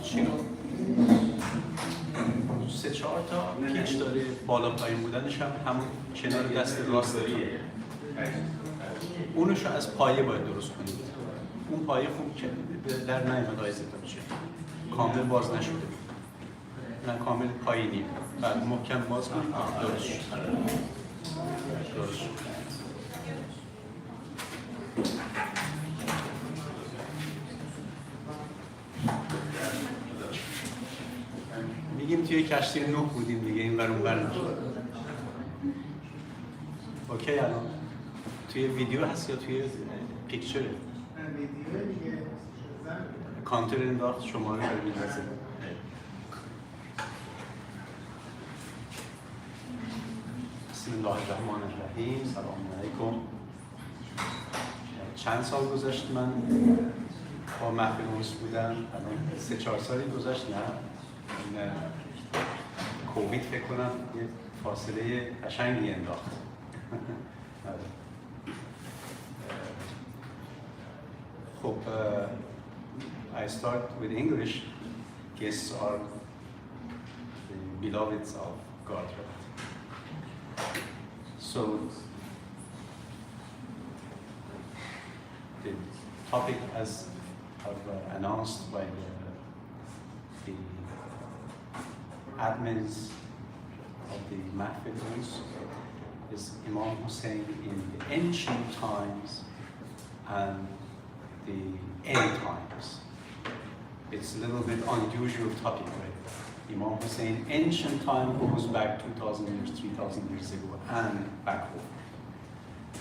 چی رو؟ 3-4 تا پیچ داره، بالا پایین بودنش هم همون کنار دست راست داره. اونش رو از پایه باید درست کنید. اون پایه خوب که در نیامد آیزه بشه، کامل باز نشده، نه کامل پایینی، بعد محکم باز کنید. درست شد. درست شد. میگیم توی کشتی نوح بودیم دیگه، این ور اون ور نشد. اوکی الان توی ویدیو هست یا توی پیکچره؟ ویدیو دیگه کانتر انداخت شماره رو می‌رسه. بسم الله الرحمن الرحیم. سلام علیکم. چند سال گذشت من با محفل اونس بودم؟ الان 3-4 سالی گذشت. نه این کووید فکر کنم یه فاصله قشنگی انداخت. خب I start with English. Guests are the beloveds of God. So the topic, as announced by the admins of the Mahfil is Imam Hussein in the ancient times and the end times. It's a little bit unusual topic, right? Imam Hussein, ancient time goes back 2,000 years, 3,000 years ago, and backward.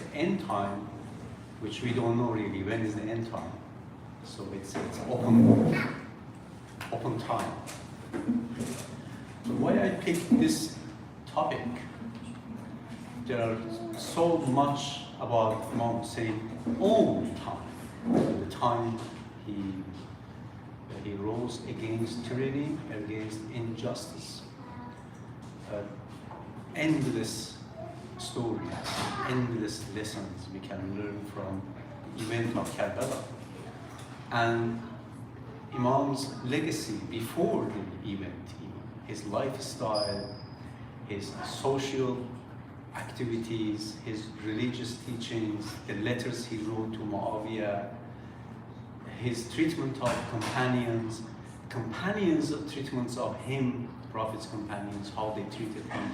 The end time, which we don't know really, when is the end time? So it's open time. So why I picked this topic? There are so much about Imam Hussein's own time, the time he rose against tyranny, against injustice. Endless stories, endless lessons we can learn from the event of Karbala. And Imam's legacy before the event, his lifestyle, his social activities, his religious teachings, the letters he wrote to Muawiyah, his treatment of companions of treatments of him, the Prophet's companions, how they treated him,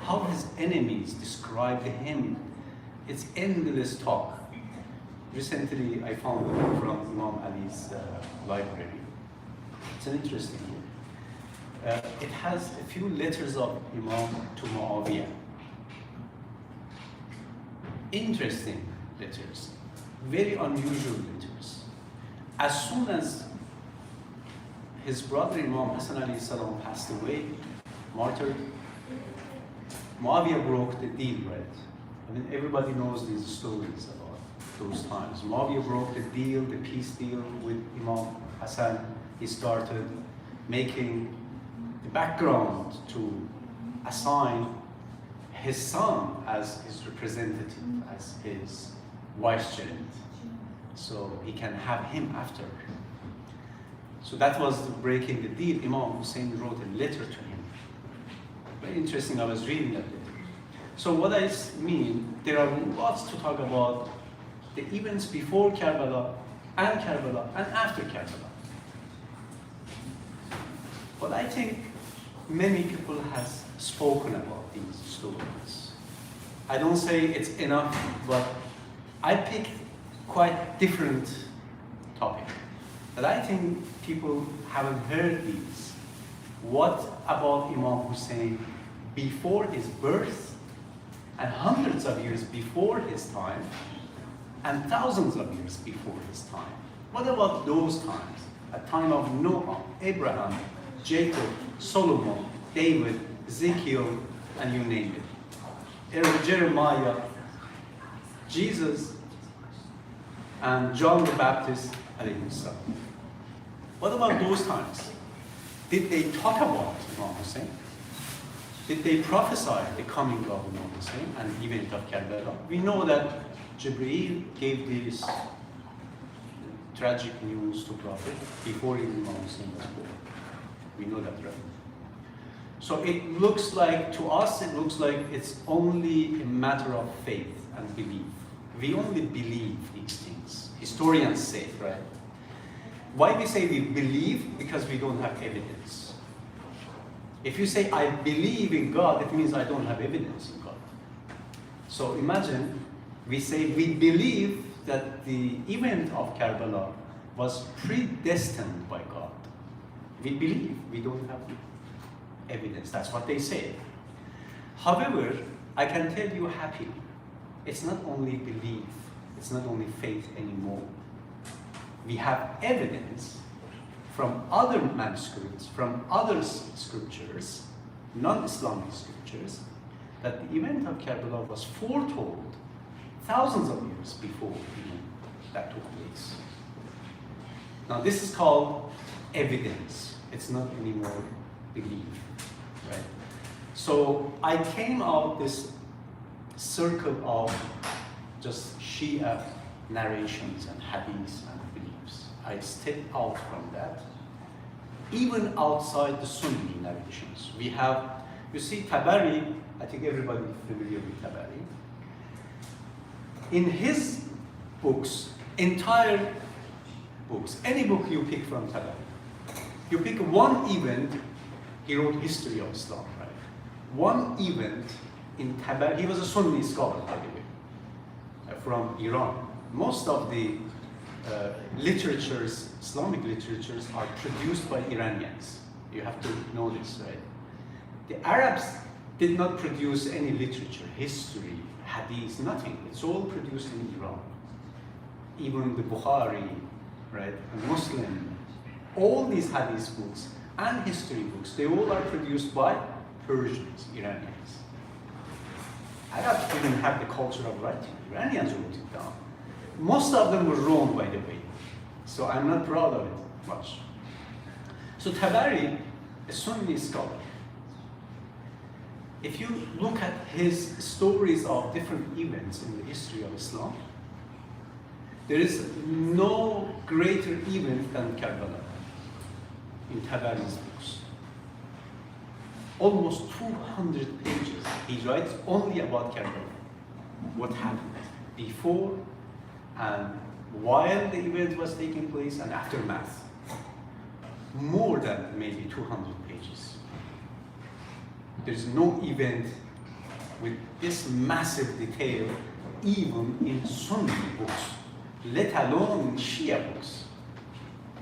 how his enemies described him. It's endless talk. Recently, I found it from Imam Ali's library. It's an interesting book. It has a few letters of Imam to Muawiyah. Interesting letters, very unusual letters. As soon as his brother Imam Hassan alayhi salam passed away, martyred, Muawiyah broke the deal, right? I mean, everybody knows these stories about those times. Muawiyah broke the deal, the peace deal with Imam Hassan. He started making the background to assign his son as his representative, as his vicegerent, so he can have him after. So that was breaking the deal. Imam Hussein wrote a letter to him. Very interesting, I was reading that letter. So what I mean, there are lots to talk about the events before Karbala and after Karbala. But I think many people have spoken about these stories. I don't say it's enough, but I picked quite different topic. But I think people haven't heard these. What about Imam Hussein before his birth, and hundreds of years before his time, and thousands of years before his time? What about those times? At time of Noah, Abraham, Jacob, Solomon, David, Ezekiel, and you name it. Jeremiah, Jesus, and John the Baptist, alayhi salam. What about those times? Did they talk about Imam Hussein? Did they prophesy the coming of Imam Hussein and the event of Karbala? We know that Jibreel gave this tragic news to Prophet before even Imam Hussein was born. We know that, right? So it looks like, to us, it looks like it's only a matter of faith and belief. We only believe these things. Historians say, right? Why we say we believe? Because we don't have evidence. If you say, I believe in God, it means I don't have evidence in God. So imagine, we say we believe that the event of Karbala was predestined by God. We believe, we don't have evidence. That's what they say. However, I can tell you happily, it's not only belief, it's not only faith anymore. We have evidence from other manuscripts, from other scriptures, non-Islamic scriptures, that the event of Karbala was foretold thousands of years before that took place. Now this is called evidence. It's not anymore belief, right? So I came out this circle of just Shia narrations and hadiths and beliefs. I stepped out from that, even outside the Sunni narrations. We have, you see, Tabari, I think everybody is familiar with Tabari. In his books, entire books, any book you pick from Tabari, you pick one event, he wrote History of Islam, right? One event in Tabari, he was a Sunni scholar, by the way, from Iran. Most of the literatures, Islamic literatures, are produced by Iranians. You have to know this, right? The Arabs did not produce any literature, history, hadith, nothing. It's all produced in Iran. Even the Bukhari, right, Muslim, all these hadith books and history books, they all are produced by Persians, Iranians. Arabs didn't have the culture of writing. Iranians wrote it down. Most of them were wrong, by the way. So I'm not proud of it much. So Tabari, a Sunni scholar, if you look at his stories of different events in the history of Islam, there is no greater event than Karbala in Tabari's books. Almost 200 pages he writes only about Karbala. What happened before and while the event was taking place and aftermath. More than maybe 200 pages. There's no event with this massive detail even in Sunni books, let alone in Shia books.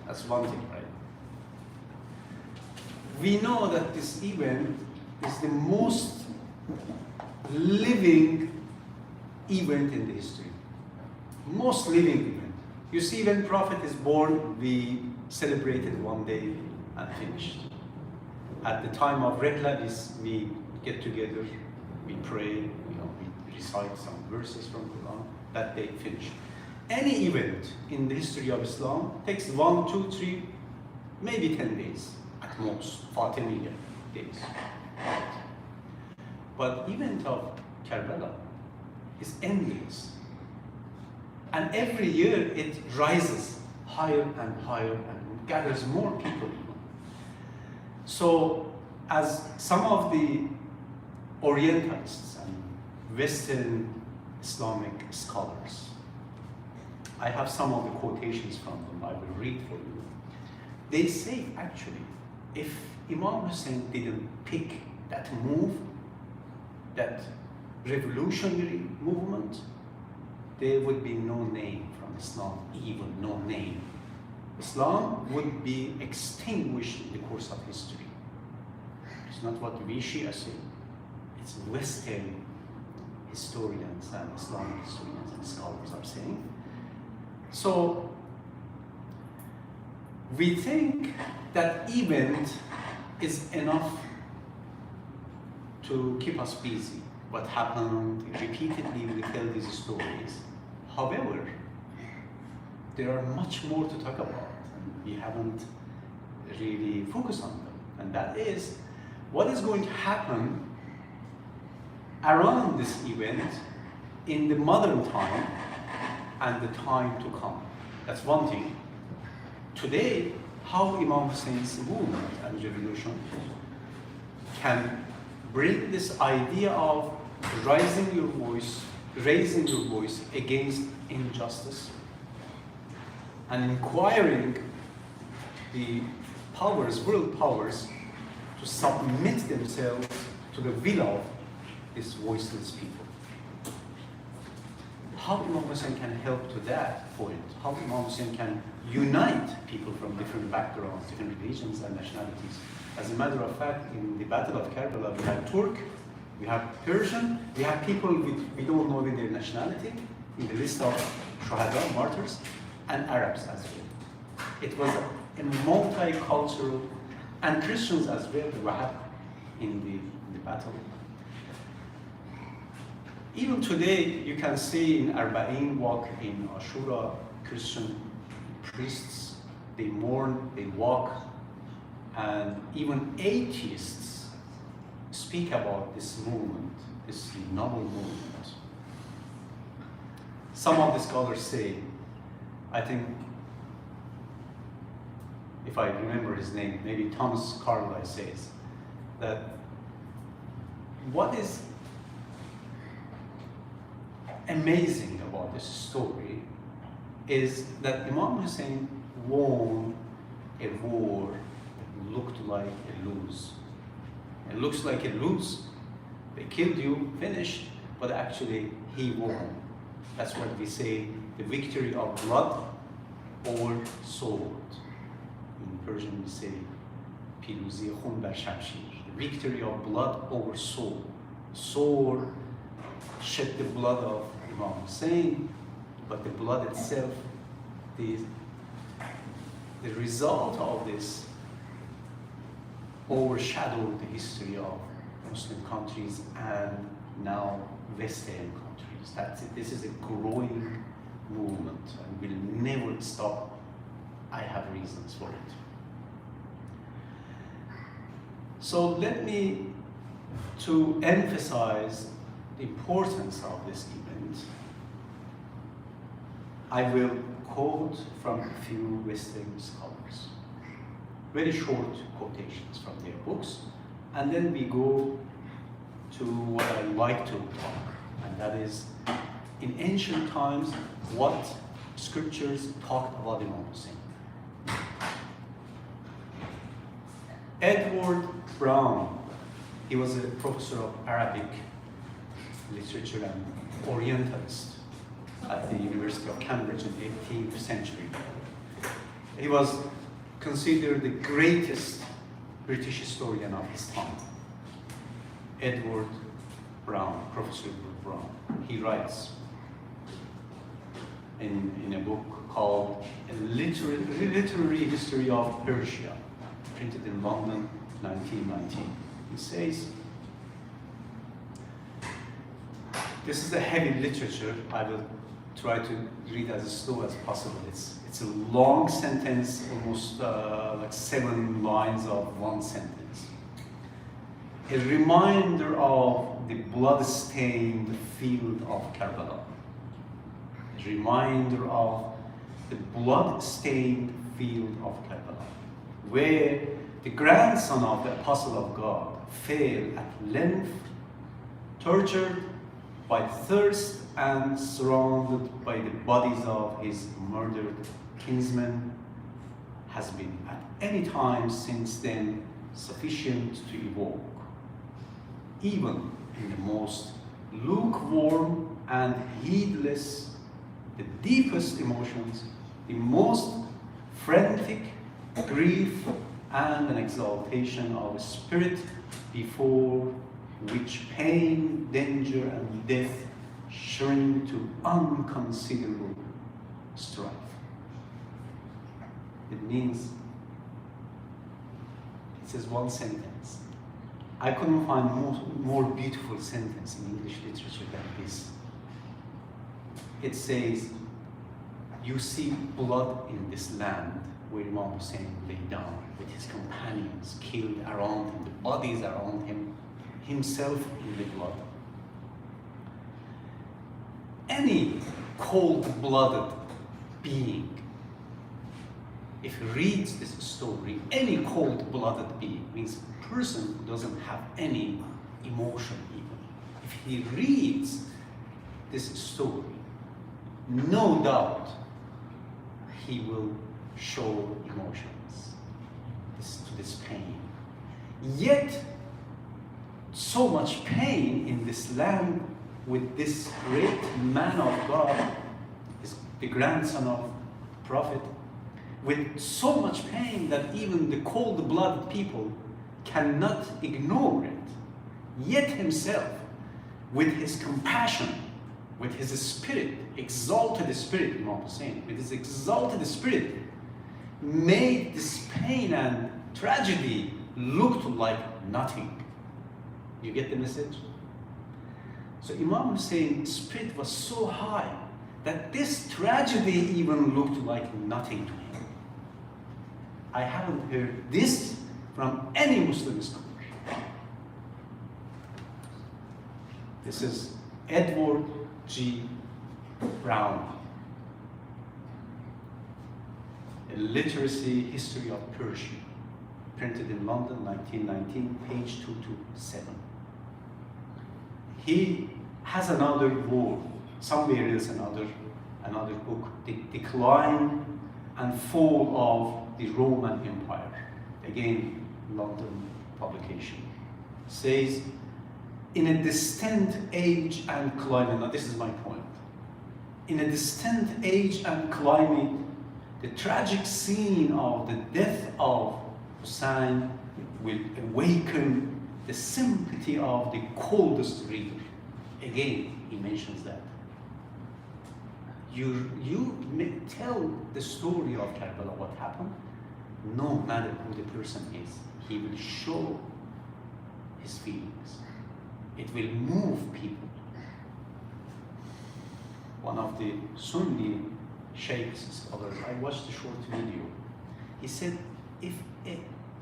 That's one thing, right? We know that this event is the most living event in the history. Most living event. You see, when Prophet is born, we celebrated one day and finished. At the time of Rehla, we get together, we pray, we recite some verses from Quran. That day finished. Any event in the history of Islam takes 1, 2, 3, maybe 10 days at most, 40 million days. But the event of Karbala is endless. And every year it rises higher and higher and gathers more people. So as some of the Orientalists and Western Islamic scholars, I have some of the quotations from them, I will read for you. They say actually, if Imam Hussein didn't pick that move, that revolutionary movement, there would be no name from Islam, even no name. Islam would be extinguished in the course of history. It's not what we Shia say. It's Western historians and Islamic historians and scholars are saying. So we think that event is enough to keep us busy. What happened, repeatedly we tell these stories. However, there are much more to talk about, and we haven't really focused on them. And that is, what is going to happen around this event in the modern time and the time to come. That's one thing. today, how Imam Hussein's movement and revolution can bring this idea of raising your voice against injustice and inquiring the powers, world powers, to submit themselves to the will of these voiceless people. How Imam Hussein can help to that point, how Imam Hussein can unite people from different backgrounds, different religions and nationalities. As a matter of fact, in the Battle of Karbala, we had Turk, we have Persian, we have people we don't know their nationality in the list of Shuhada, martyrs, and Arabs as well. It was a multicultural, and Christians as well, were in the battle. Even today, you can see in اربعین walk in Ashura, Christian priests, they mourn, they walk, and even atheists speak about this movement, this noble movement. Some of the scholars say, I think, if I remember his name, maybe Thomas Carlyle says, that what is amazing about this story is that Imam Hussein won a war that looked like a lose. It looks like a lose. They killed you, finished, but actually he won. That's what we say, the victory of blood or sword. In Persian we say, پیروزی خون بر شمشیر. The victory of blood over sword. Sword shed the blood of Imam Hussein, but the blood itself, the result of this overshadowed the history of Muslim countries and now Western countries. That's it. This is a growing movement and will never stop. I have reasons for it. So let me, to emphasize the importance of this event, I will quote from a few Western scholars. Very short quotations from their books, and then we go to what I like to talk, and that is, in ancient times, what scriptures talked about Imam Hussein. Edward Brown, he was a professor of Arabic literature and Orientalist at the University of Cambridge in the 18th century. He was considered the greatest British historian of his time. Edward Brown, Professor Edward Brown, he writes in a book called A Literary History of Persia, printed in London, 1919. He says, this is a heavy literature. I will try to read as slow as possible. It's a long sentence, almost like 7 lines of one sentence. A reminder of the blood-stained field of Karbala. A reminder of the blood-stained field of Karbala, where the grandson of the Apostle of God fell at length, tortured by thirst and surrounded by the bodies of his murdered kinsmen, has been at any time since then sufficient to evoke, even in the most lukewarm and heedless, the deepest emotions, the most frantic grief and an exaltation of a spirit before which pain, danger, and death shrink to unconsiderable strife. It means, it says one sentence. I couldn't find more beautiful sentence in English literature than this. It says, you see blood in this land where Imam Hussein lay down with his companions killed around him, the bodies around him, himself in the blood. Any cold-blooded being if he reads this story, any cold-blooded being, means person who doesn't have any emotion even, if he reads this story, no doubt he will show emotions to this pain. Yet, so much pain in this land with this great man of God, the grandson of prophet, with so much pain that even the cold-blooded people cannot ignore it. Yet himself, with his compassion, with his spirit, exalted spirit, Imam Hussein, with his exalted spirit, made this pain and tragedy look like nothing. You get the message? So Imam Hussein's spirit was so high that this tragedy even looked like nothing to him. I haven't heard this from any Muslim scholar. This is Edward G. Brown, A Literacy History of Persia, printed in London, 1919, page 227. He has another word, somewhere else another book, The Decline and Fall of the Roman Empire. Again, London publication. Says, in a distant age and climate, now this is my point. In a distant age and climate, the tragic scene of the death of Hussein will awaken the sympathy of the coldest reader. Again, he mentions that. You may tell the story of Karbala, what happened, no matter who the person is, he will show his feelings. It will move people. One of the Sunni sheikhs, scholars, I watched a short video. He said, if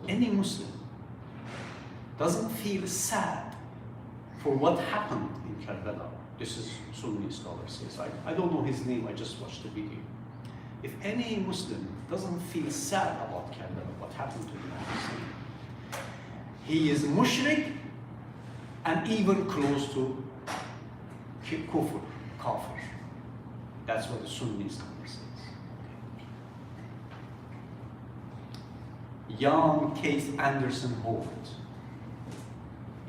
any Muslim doesn't feel sad for what happened in Karbala, this is Sunni scholar says, I don't know his name, I just watched the video. If any Muslim doesn't feel sad about Karbala, what happened to Imam Hussein, he is mushrik and even close to kufr, kafir. That's what the Sunni scholar says. Jan Keith Anderson Holt.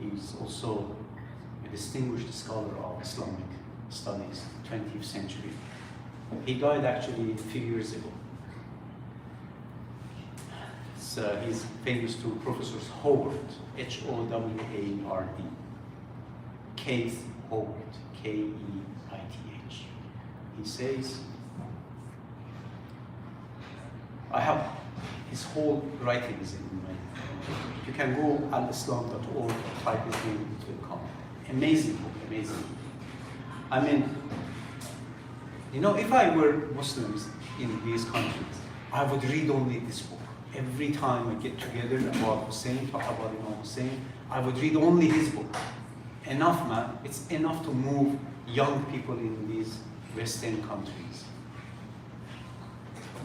He's also a distinguished scholar of Islamic studies, 20th century. He died actually a few years ago. So he's famous to Professor Howard, H-O-W-A-R-D. Keith Howard, K-E-I-T-H. He says, I have his whole writings in my, you can go al-islam.org, type his name, it will come. Amazing book, amazing. I mean, you know, if I were Muslims in these countries, I would read only this book. Every time I get together about Hussein, talk about Imam Hussein, I would read only his book. Enough, man. It's enough to move young people in these Western countries.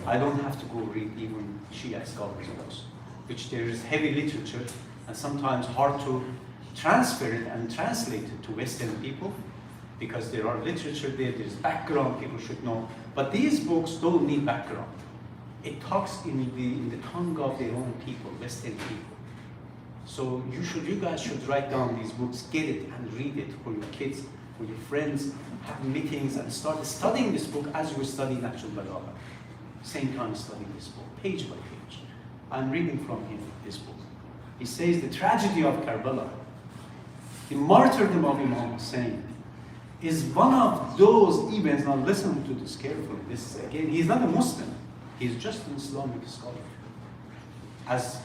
I don't have to go read even Shia scholars' books, which there is heavy literature and sometimes hard to transfer it and translate it to Western people because there are literature there, there's background people should know. But these books don't need background. It talks in the tongue of their own people, Western people. So you guys should write down these books, get it and read it for your kids, for your friends, have meetings and start studying this book as you study Nahjul Balagha. Same time studying this book, page by page. I'm reading from him this book. He says the tragedy of Karbala, the martyrdom of Imam Hussein, is one of those events. Now listen to this carefully. This again, he's not a Muslim. He's just an Islamic scholar. As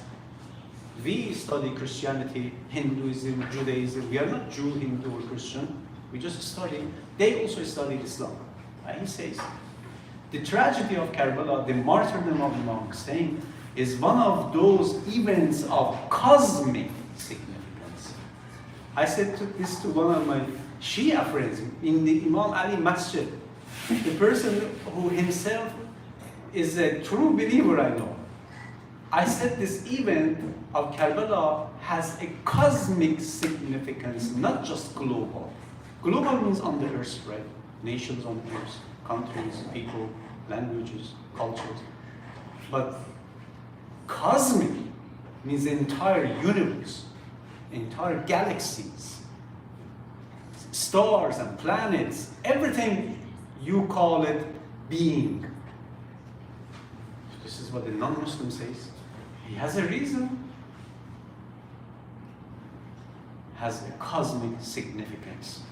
we study Christianity, Hinduism, Judaism, we are not Jew, Hindu, or Christian. We just study. They also studied Islam. And he says, the tragedy of Karbala, the martyrdom of Imam Hussein, is one of those events of cosmic significance. I said this to one of my Shia friends in the Imam Ali Masjid, the person who himself is a true believer I know. I said this event of Karbala has a cosmic significance, not just global. Global means on the earth, right? Nations on the earth, countries, people, languages, cultures. But cosmic means the entire universe, entire galaxies, stars and planets, everything you call it being. This is what the non-Muslim says. He has a reason, has a cosmic significance.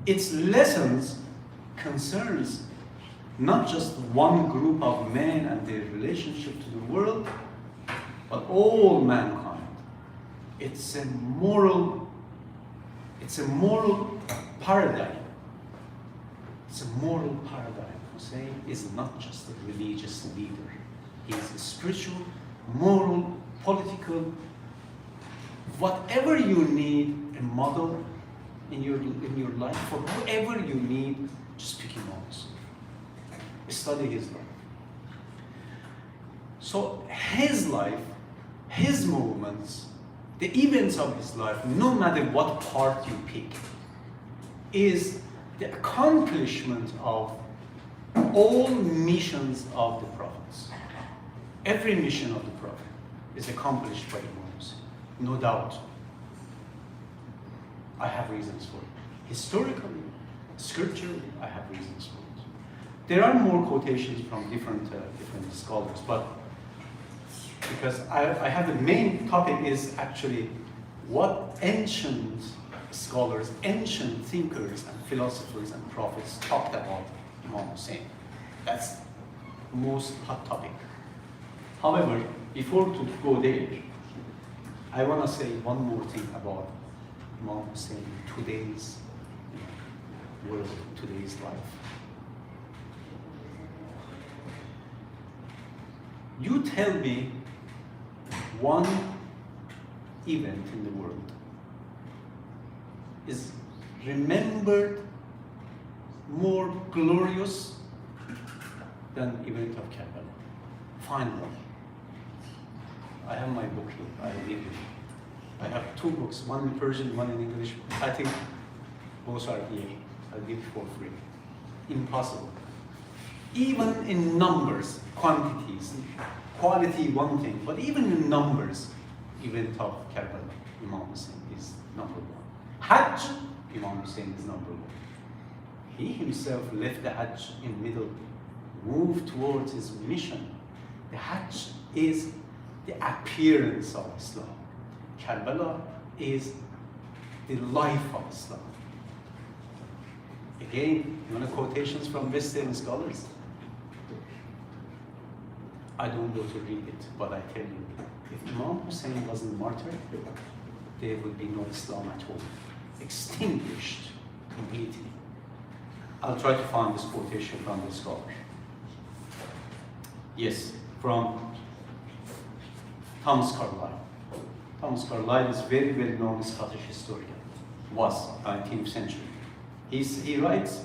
Its lessons concerns not just one group of men and their relationship to the world, but all mankind. It's a moral paradigm. It's a moral paradigm. Hussein is not just a religious leader. He is a spiritual, moral, political, whatever you need, a model in your life, for whoever you need, just pick him out. Study his life. So his life, his movements, the events of his life, no matter what part you pick, is the accomplishment of all missions of the prophets. Every mission of the prophet is accomplished by Imams, no doubt. I have reasons for it. Historically, scripturally, I have reasons for it. There are more quotations from different scholars, but because I have the main topic is actually what ancient scholars, ancient thinkers and philosophers and prophets talked about Imam Hussein. That's the most hot topic. However, before to go there, I want to say one more thing about Imam Hussein in today's world, today's life. You tell me one event in the world is remembered more glorious than the event of Karbala. Find one. I have my book here. I will give you. I have two books, one in Persian, one in English. I think both are here. I'll give you for free. Impossible. Even in numbers, quantities, quality one thing, but even in numbers, event of Karbala, Imam Hussein is number one. Hajj, Imam Hussein is number one. He himself left the Hajj in middle, moved towards his mission. The Hajj is the appearance of Islam. Karbala is the life of Islam. Again, you want quotations from Western scholars? I don't go to read it, but I tell you, if Imam Hussein wasn't martyred, there would be no Islam at all. Extinguished completely. I'll try to find this quotation from the scholar. Yes, from Thomas Carlyle. Thomas Carlyle is very well-known Scottish historian. Was 19th century. He writes,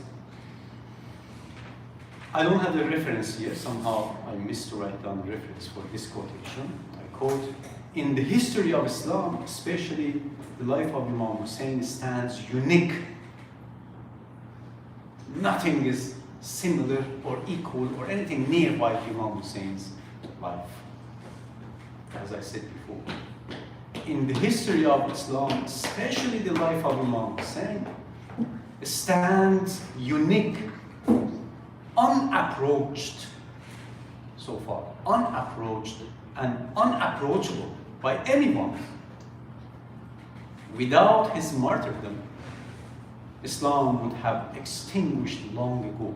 I don't have the reference here, somehow I missed to write down the reference for this quotation. I quote, in the history of Islam, especially the life of Imam Hussein stands unique. Nothing is similar or equal or anything nearby to Imam Hussein's life. As I said before, in the history of Islam, especially the life of Imam Hussein, stands unique, unapproached so far, unapproached and unapproachable by anyone. Without his martyrdom, Islam would have extinguished long ago.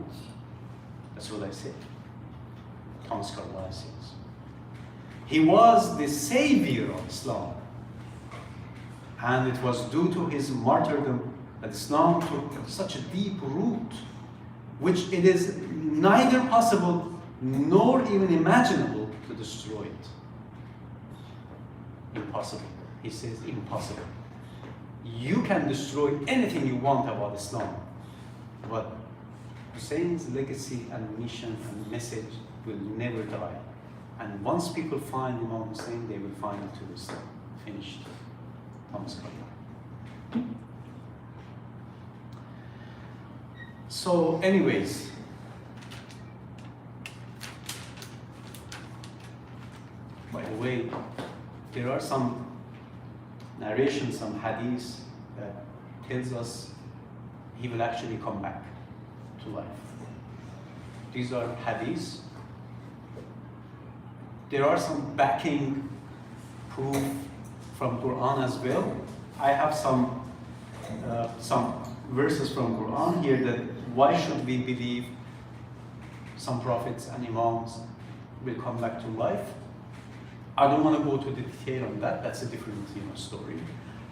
That's what I said. Thomas Carlyle says. He was the savior of Islam, and it was due to his martyrdom that Islam took such a deep root, which it is neither possible nor even imaginable to destroy it. Impossible. He says impossible. You can destroy anything you want about Islam, but Hussein's legacy and mission and message will never die. And once people find Imam Hussein, they will find it to this finished Thomas Carlyle. So anyways, by the way, there are some narrations, some hadiths that tells us he will actually come back to life. These are hadiths. There are some backing proof from Quran as well. I have some verses from Quran here that why should we believe some prophets and imams will come back to life. I don't want to go to the detail on that. That's a different story.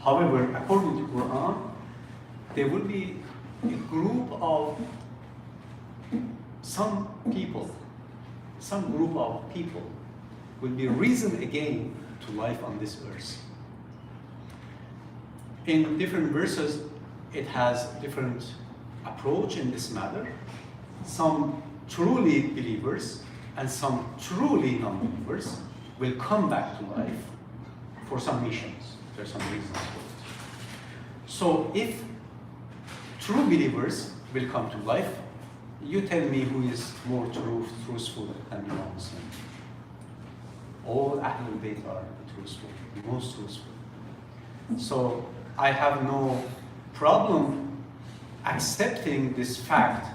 However, according to Quran, there will be a group of some group of people will be risen again to life on this earth. In different verses, it has different approach in this matter. Some truly believers and some truly non-believers will come back to life for some missions. There's some reasons for it. So if true believers will come to life, you tell me who is more truthful than Imam Hussein. All Ahlul Bayt are truthful, most truthful. So I have no problem accepting this fact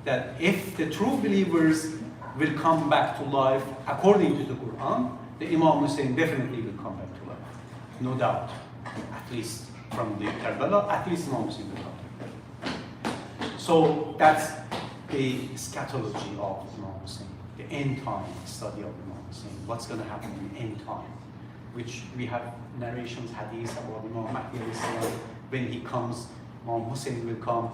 that if the true believers will come back to life according to the Quran, the Imam Hussein definitely will come back to life. No doubt. At least from the Karbala, at least Imam Hussein will come back. So that's the eschatology of Imam Hussein, the end time study of Imam Hussein. What's going to happen in the end time? Which we have narrations, hadiths about Imam Mahdi when he comes, Imam Hussein will come,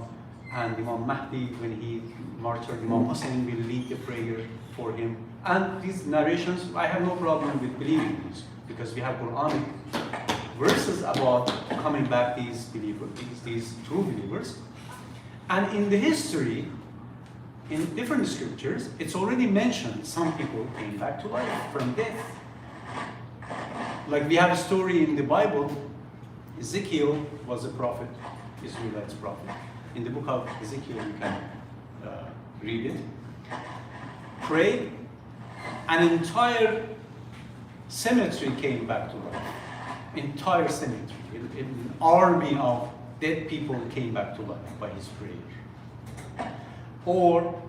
and Imam Mahdi, when he martyred, Imam Hussein will lead the prayer for him. And these narrations, I have no problem with believing these, because we have Quranic verses about coming back these believers, these true believers. And in the history, in different scriptures, it's already mentioned some people came back to life from death. Like we have a story in the Bible, Ezekiel was a prophet, Israelite's prophet. In the book of Ezekiel, you can read it. Prayed, an entire cemetery came back to life. Entire cemetery, an army of dead people came back to life by his prayer. Or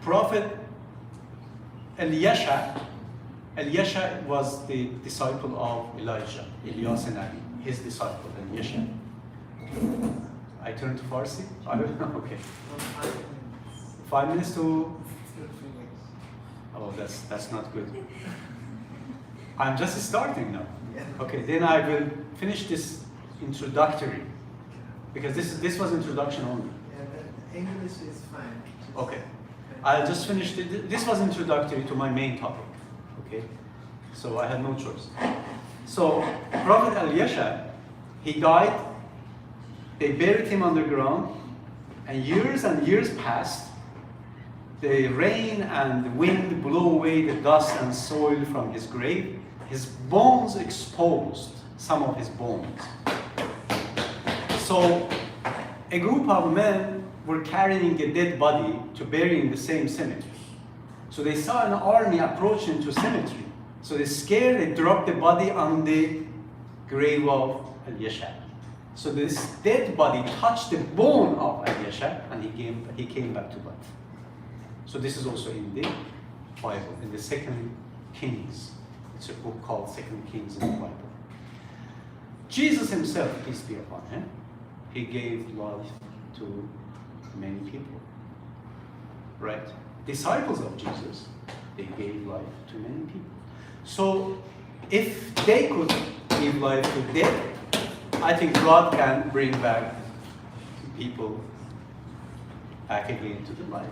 Prophet Elisha was the disciple of Elijah, Ilyas Nabi, his disciple, Elisha. I turn to Farsi? I don't know, okay. 5 minutes to... Oh, that's not good. I'm just starting now. Okay, then I will finish this introductory, because this was introduction only. Yeah, but English is fine. Okay, I'll just finish. This was introductory to my main topic. Okay, so I had no choice. So Prophet Elisha, he died. They buried him underground, and years passed. The rain and the wind blew away the dust and soil from his grave. His bones exposed, some of his bones. So a group of men were carrying a dead body to bury in the same cemetery. So they saw an army approaching to cemetery. So they scared, they dropped the body on the grave of Elisha. So this dead body touched the bone of Elisha, and he came back to life. So this is also in the Bible, in the 2nd Kings. It's a book called 2nd Kings in the Bible. Jesus himself, peace be upon him, he gave life to many people. Right? Disciples of Jesus, they gave life to many people. So if they could give life to death, I think God can bring back people back again to the life.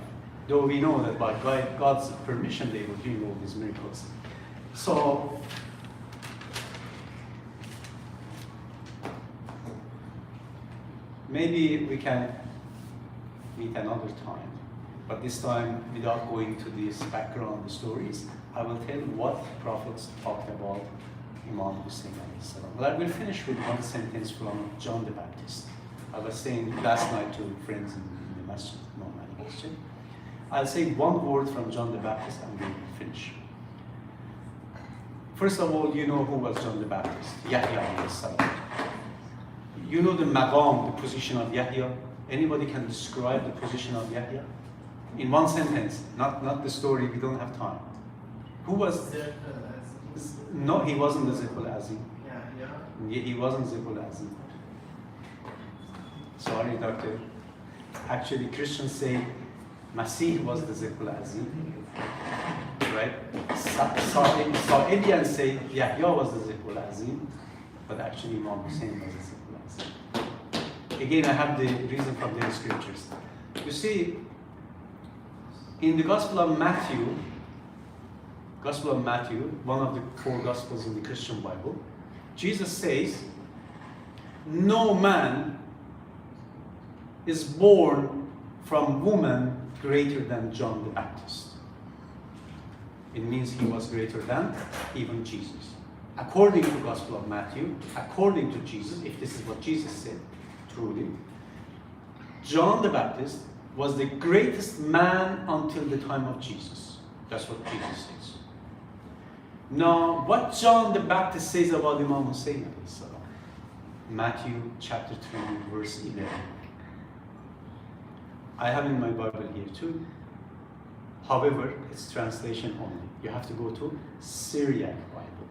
Though we know that by God's permission, they will do all these miracles. So, maybe we can meet another time. But this time, without going to this background stories, I will tell what prophets talked about Imam Hussein alayhi salam. But I will finish with one sentence from John the Baptist. I was saying last night to friends in the masjid, no many masjid. I'll say one word from John the Baptist and we'll finish. First of all, you know who was John the Baptist, Yahya alayhi salam. You know the maqam, the position of Yahya. Anybody can describe the position of Yahya? In one sentence, not the story, we don't have time. Who was? No, he wasn't the Zikul Azim. Yeah, he wasn't Zikul Azim. Sorry, doctor. Actually, Christians say Masih was the Zikul Azim. Right? Sa'ilians say Yahya was the Zikul Azim, but actually Imam Hussein was the Zikul Azim. Again, I have the reason from the scriptures. You see, in the Gospel of Matthew, one of the 4 Gospels in the Christian Bible, Jesus says, no man is born from woman greater than John the Baptist. It means he was greater than even Jesus. According to the Gospel of Matthew, according to Jesus, if this is what Jesus said, truly, John the Baptist was the greatest man until the time of Jesus. That's what Jesus says. Now, what John the Baptist says about Imam Hussein, Matthew chapter 3, verse 11. I have in my Bible here too. However, it's translation only. You have to go to Syriac Bible.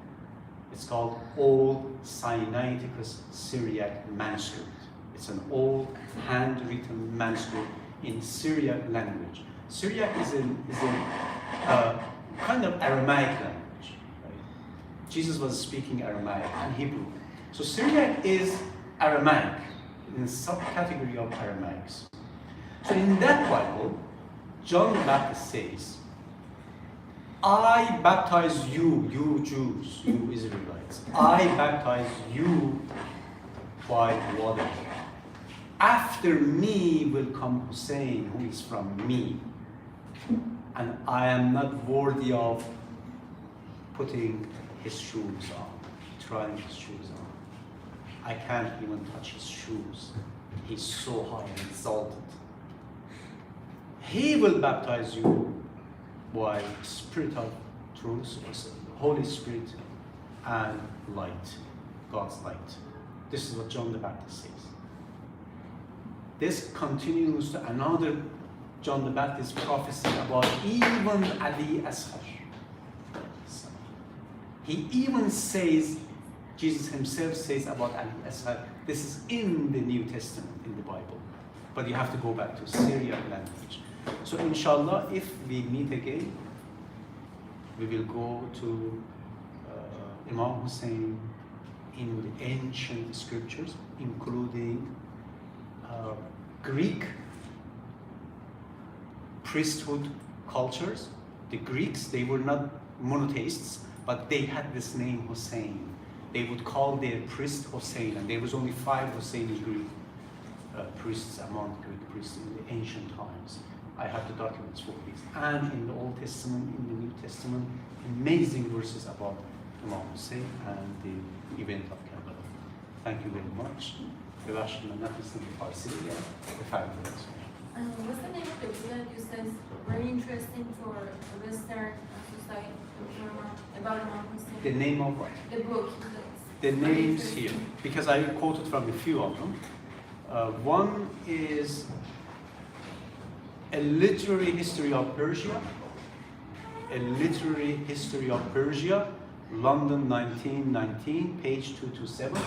It's called Old Sinaiticus Syriac manuscript. It's an old handwritten manuscript in Syriac language. Syriac is a kind of Aramaic language. Right? Jesus was speaking Aramaic and Hebrew. So Syriac is Aramaic, in a subcategory of Aramaics. So in that Bible, John the Baptist says, I baptize you, you Jews, you Israelites. I baptize you by water. After me will come Hussein, who is from me. And I am not worthy of putting his shoes on, trying his shoes on. I can't even touch his shoes. He's so high and exalted. He will baptize you by Spirit of truth, Holy Spirit, and light, God's light. This is what John the Baptist says. This continues to another John the Baptist prophecy about even Ali Asghar. He even says, Jesus himself says about Ali Asghar, this is in the New Testament, in the Bible. But you have to go back to Syriac language. So inshallah, if we meet again, we will go to Imam Hussein in the ancient scriptures, including Greek priesthood cultures. The Greeks, they were not monotheists, but they had this name Hussein. They would call their priest Hussein, and there was only 5 Husseini Greek priests among Greek priests in the ancient times. I have the documents for this. And in the Old Testament, in the New Testament, amazing verses about Imam Hussein and the event of Karbala. Thank you very much. What's the name of the book that you said very interesting for Western society about Imam Hussein? The name of what? The book. The names here, because I quoted from a few of them. One is A Literary History of Persia. A Literary History of Persia, London 1919, page 227.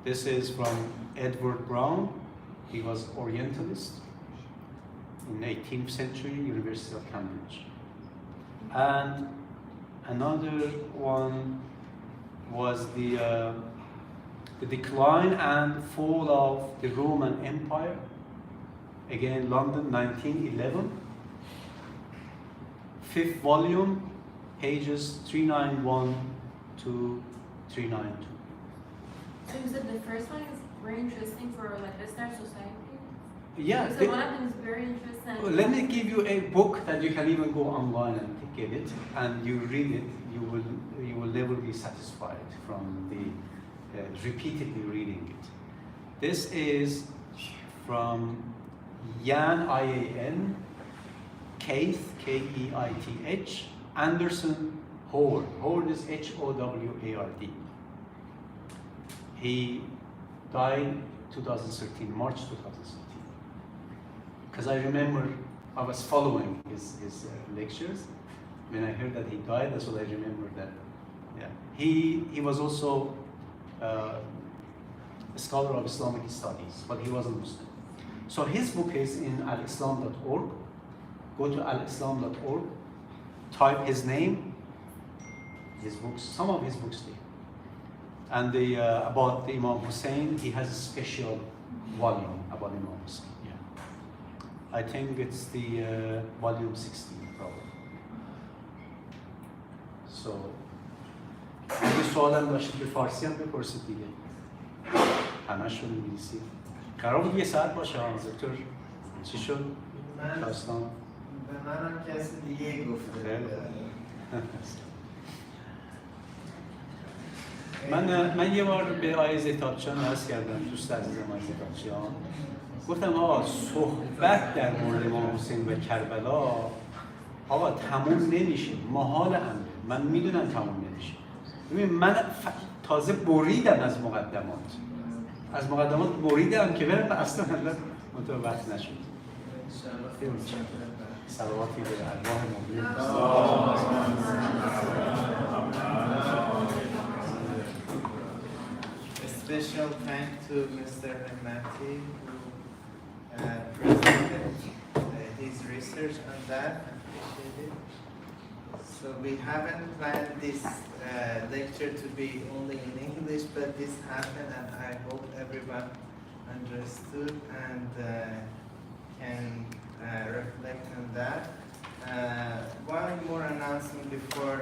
This is from Edward Brown. He was Orientalist in 18th century, University of Cambridge. And another one was the Decline and Fall of the Roman Empire. Again, London, 1911. 5th volume, pages 391 to 392. So you said the first one is very interesting for like Western society? Yeah. So one of them is very interesting. Let me give you a book that you can even go online and get it, and you read it. You will never be satisfied from the repeatedly reading it. This is from Jan I-A-N, Keith K-E-I-T-H, Anderson Howard. Howard is H-O-W-A-R-D. He died 2013, March 2013. Because I remember I was following his lectures. When I heard that he died, that's what I remember that. Yeah. He was also a scholar of Islamic studies, but he wasn't Muslim. So his book is in alislam.org. Go to alislam.org, type his name, his books, some of his books there. And about the Imam Hussein, he has a special volume about Imam Hussein. Yeah. I think it's the volume 16 probably. So, اگه سوالم داشتید به فارسی هم بپرسید دیگه. همش رو انگلیسی. قرار بود 1 ساعت باشه دکتر. چی شد؟ داستان. به منم کسی دیگه گفته. من یه بار به آقای زیتابچیان عرض کردم، دوست عزیزم آقای زیتابچیان، گفتم آقا صحبت در مورد امام حسین و کربلا آقا تموم نمیشه، محال امره. من میدونم تموم نمیشه. ببین من تازه بریدم از مقدمات بریدم که برم اصلا متوقف نشد. صلواتی به ارواح مؤمنین. Special thank to Mr. Hamti who presented his research on that. Appreciate it. So we haven't planned this lecture to be only in English, but this happened, and I hope everyone understood and can reflect on that. One more announcement before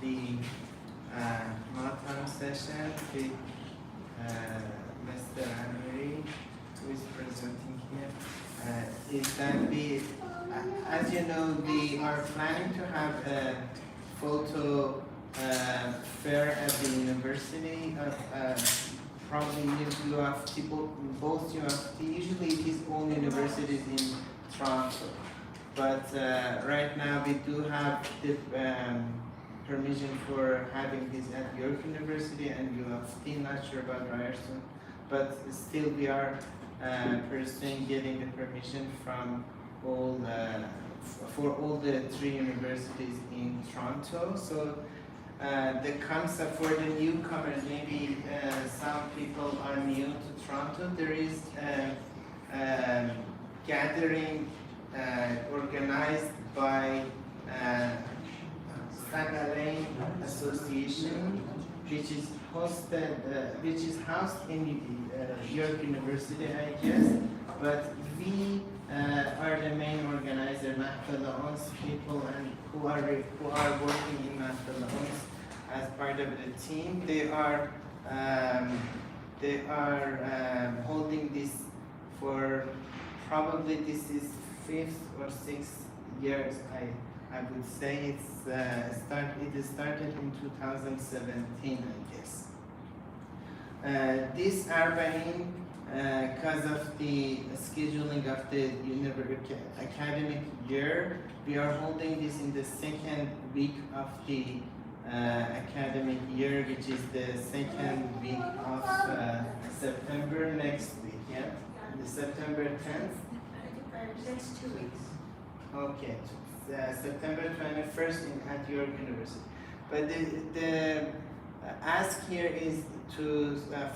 the marathon session. Mr. Amiri, who is presenting here, is that we, as you know, we are planning to have a photo fair at the University of probably UFT, both UFT. Usually it is all universities in Toronto, but right now we do have the permission for having this at York University and UFT, not sure about Ryerson, but still we are pursuing getting the permission from all for all the 3 universities in Toronto. So the concept for the newcomers, maybe some people are new to Toronto, there is a gathering organized by اربعین Association, which is housed in York University, I guess. But we are the main organizer, محفل people, and who are working in محفل as part of the team. They are holding this for probably this is 5th or 6th years. I would say it started in 2017, I guess. This اربعین, because of the scheduling of the academic year, we are holding this in the 2nd week of the academic year, which is the 2nd week of September next week, yeah? The September 10th? Next 2 weeks. Okay. September 21st at York University. But the ask here is to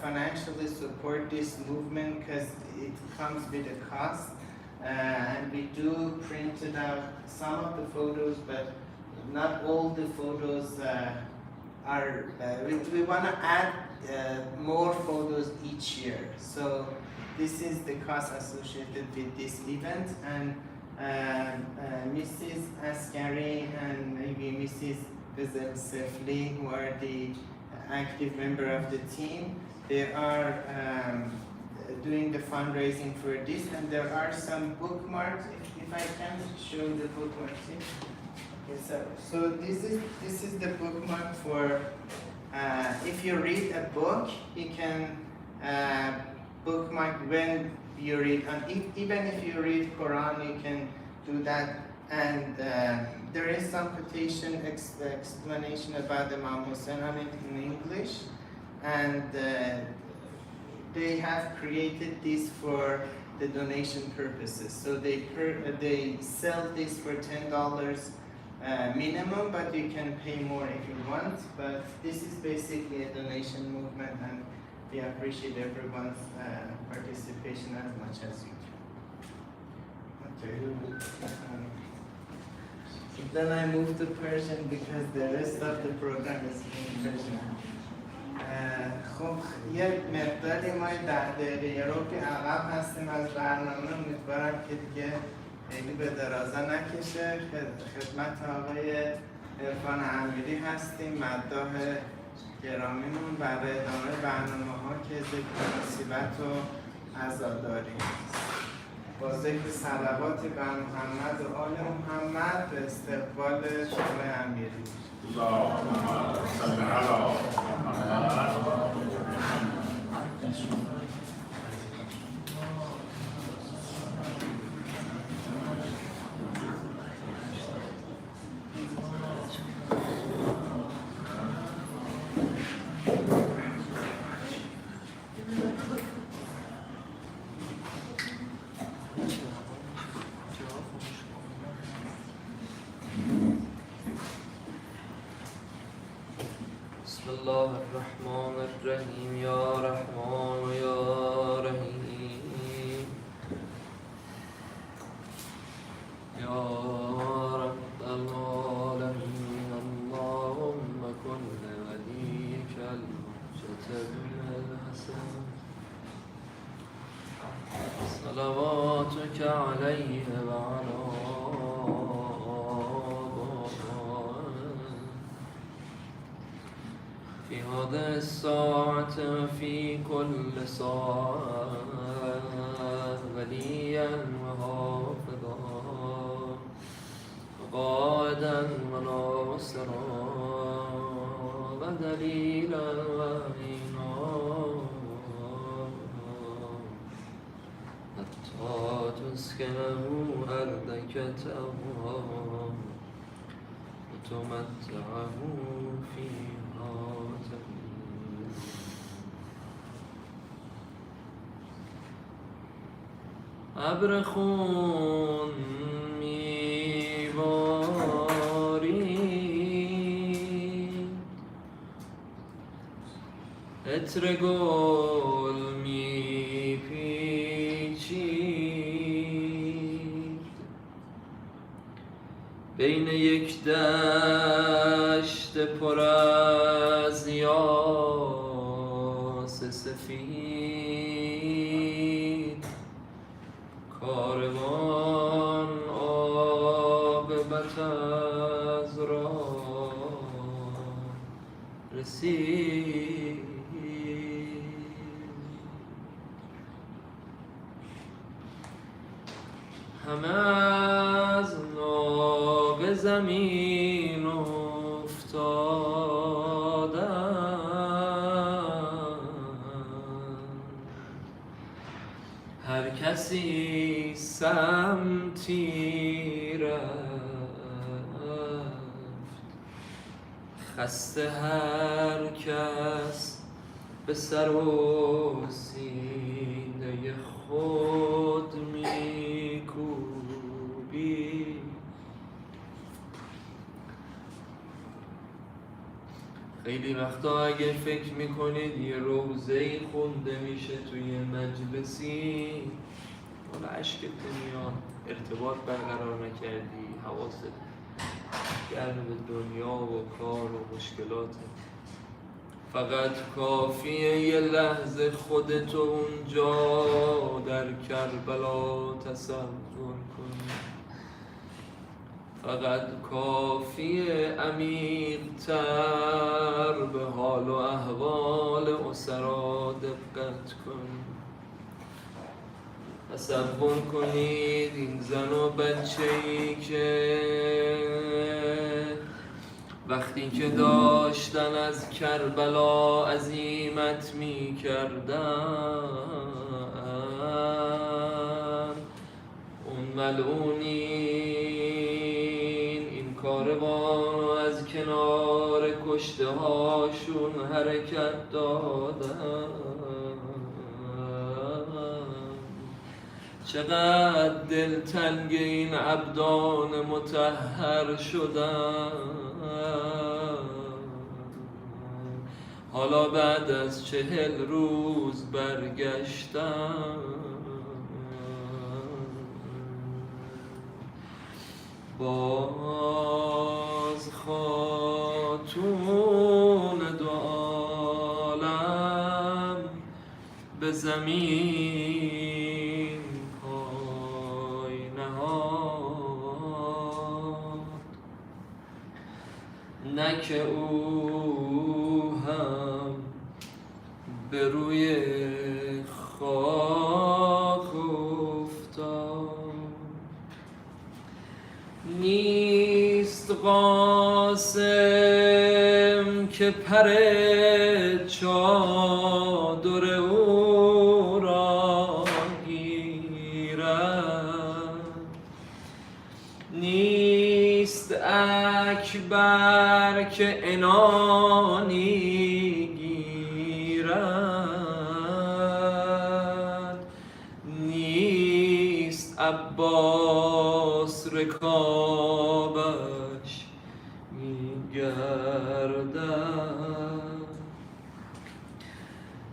financially support this movement because it comes with a cost. And we do print out some of the photos, but not all the photos are. We want to add more photos each year. So this is the cost associated with this event. And Mrs. Askari and maybe Mrs. Sefli, who are the active member of the team, they are doing the fundraising for this, and there are some bookmarks. If I can show the bookmarks here. Okay, so this is the bookmark for if you read a book, you can bookmark when you read, and even if you read Quran, you can do that. And there is some quotation explanation about the Imam Hussein in English, and they have created this for the donation purposes. So they sell this for $10 minimum, but you can pay more if you want. But this is basically a donation movement, and we appreciate everyone's participation as much as you can. Okay. Then I move to Persian because the rest of the program is in Persian. خب یه مقداری ما 10 دقیقه یه روبی عقب هستیم از برنامه. امیدوارم که دیگه خیلی به درازا نکشه. خدمت آقای عرفان امیری هستیم، مداح گرامیمون، برای ادامه برنامه ها که ذکر مصیبت و عزاداری با ذکر صلوات بر محمد و آل محمد به استقبال آقای امیری. بسم الله الرحمن الرحیم یا رحمان یا رحیم یا رب العالمین اللهم کن لولیک الحجة بن الحسن صلواتک علیه و علی في هذه الساعة وفي كل ساعة وليا وحافظا وقائدا وناصرا ودليلا وعينا حتى تسكنه أرضك تهوى وتمتعه فيها. ابر خون میبارید، عطر گل میپیچید، بین یک دشت پر از یاس سفید، کاروان عاقبت از راه رسید. همه از ناق زمین افتادند، هر کسی سمتی رفت، خسته هر کس به سر و سینه خود میکوبید. خیلی وقتا اگه فکر میکنید یه روزه‌ای خونده میشه توی مجلسی، حالا عشقت نمیاد، ارتباط برقرار نکردی، حواست گرم به دنیا و کار و مشکلات، فقط کافیه یه لحظه خودتو اونجا در کربلا تصور کنی، فقط کافیه عمیق‌تر به حال و احوال اسرا دقت کنی. تصور کنید این زن و بچه‌ای که وقتی که داشتن از کربلا عزیمت می کردن، اون ملعونین این کاروان از کنار کشته هاشون حرکت دادن، چقدر دلتنگ این عبدان مطهر شدن. حالا بعد از 40 روز برگشتن، باز خاتون دو عالم به زمین پای نهاد، نه که او هم به روی خاک افتاد. نیست قاسم که پر چادر او را گیرد، نیست اکبر که عنانی گیرد، نیست عباس رکابش میگردد.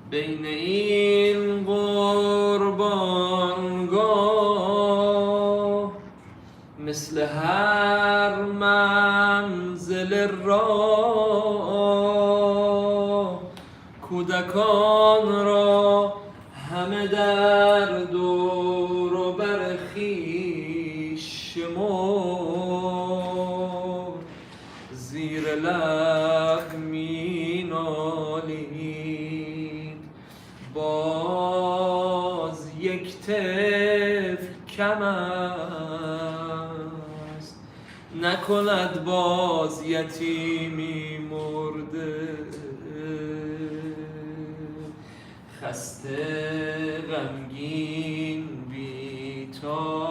بین این قربانگاه مثل هر منزل راه، کودکان را همه در دور و بر خویش شمرد، زیر لب می نالید باز یک طفل کم است، نکند باز یتیمی مرده. خسته غمگین بی‌تاب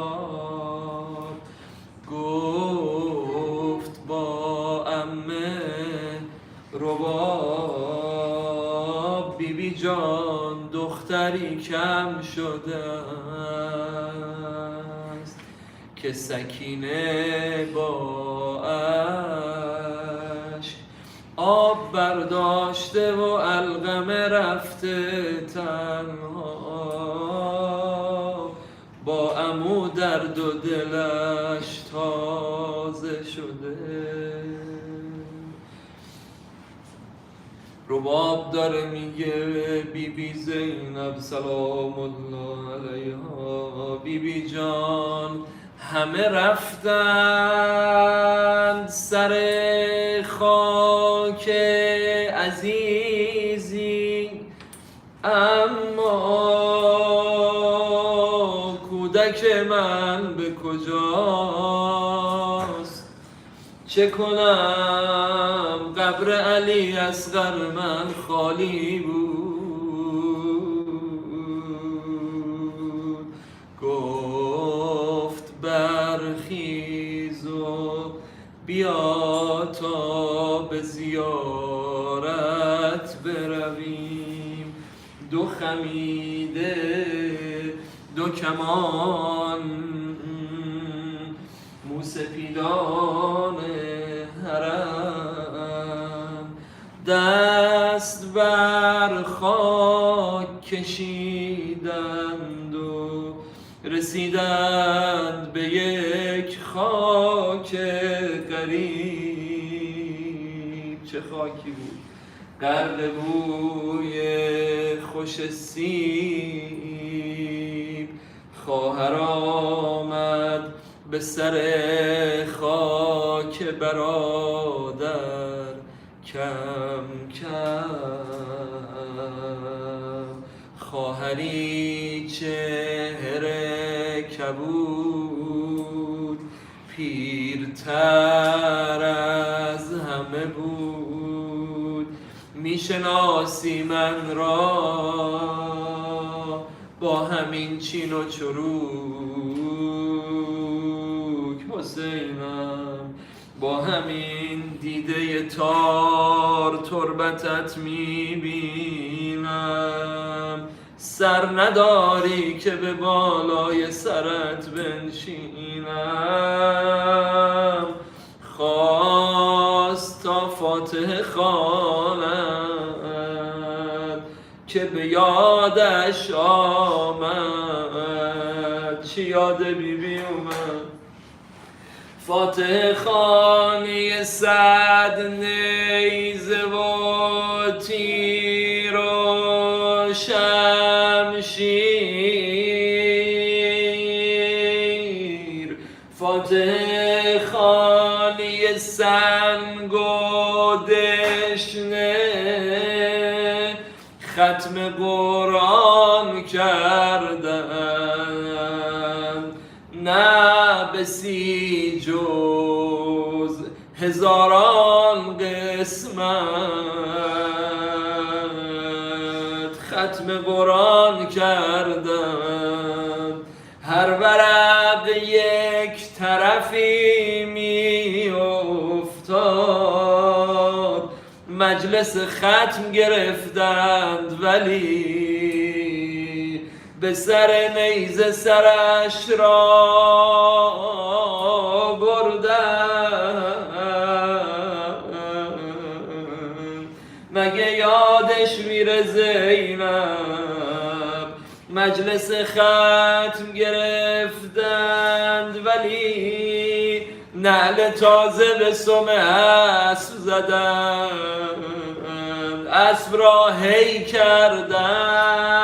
گفت با عمه رباب، بیبی جان دختری کم شده است که سکینه با اشک آب برداشته و علقمه رفته تنها، با عمو درد و دلش تازه شده. رباب داره میگه بیبی زینب سلام الله علیها، بیبی جان همه رفتند سر خاک عزیزی، اما کودک من به کجاست؟ چه کنم قبر علی اصغر من خالی بود. گفت برخیز و بیا تا به زیارت برویم، دو خمیده دو کمان موسپیدان حرم، دست بر خاک کشیدند و رسیدند به یک خاک غریب. چه خاکی بود؟ غرق بوی خوش سیب. خواهر آمد به سر خاک برادر کم کم، خواهری چهره کبود، پیرتر از همه بود. میشناسی من را با همین چین و چروک، حسینم با همین دیده تار تربتت میبینم. سر نداری که به بالای سرت بنشینم. خواست تا فاتحه خواند که به یادش آمد. چی یاد بیبی اومد؟ فاتحه خوانی صد نیزه و تیر و شمشیر، فاتحه خوانی سنگ و دشنه، ختم قرآن کردن نه بسی جز هزاران قسمت. ختم قرآن کردن هر ورق یک طرفی می افتاد. مجلس ختم گرفتند ولی به سر نیزه سرش را بردن. مگه یادش میره زینب؟ مجلس ختم گرفتند ولی نعل تازه به سم اسب زدند. اسب را هی کردند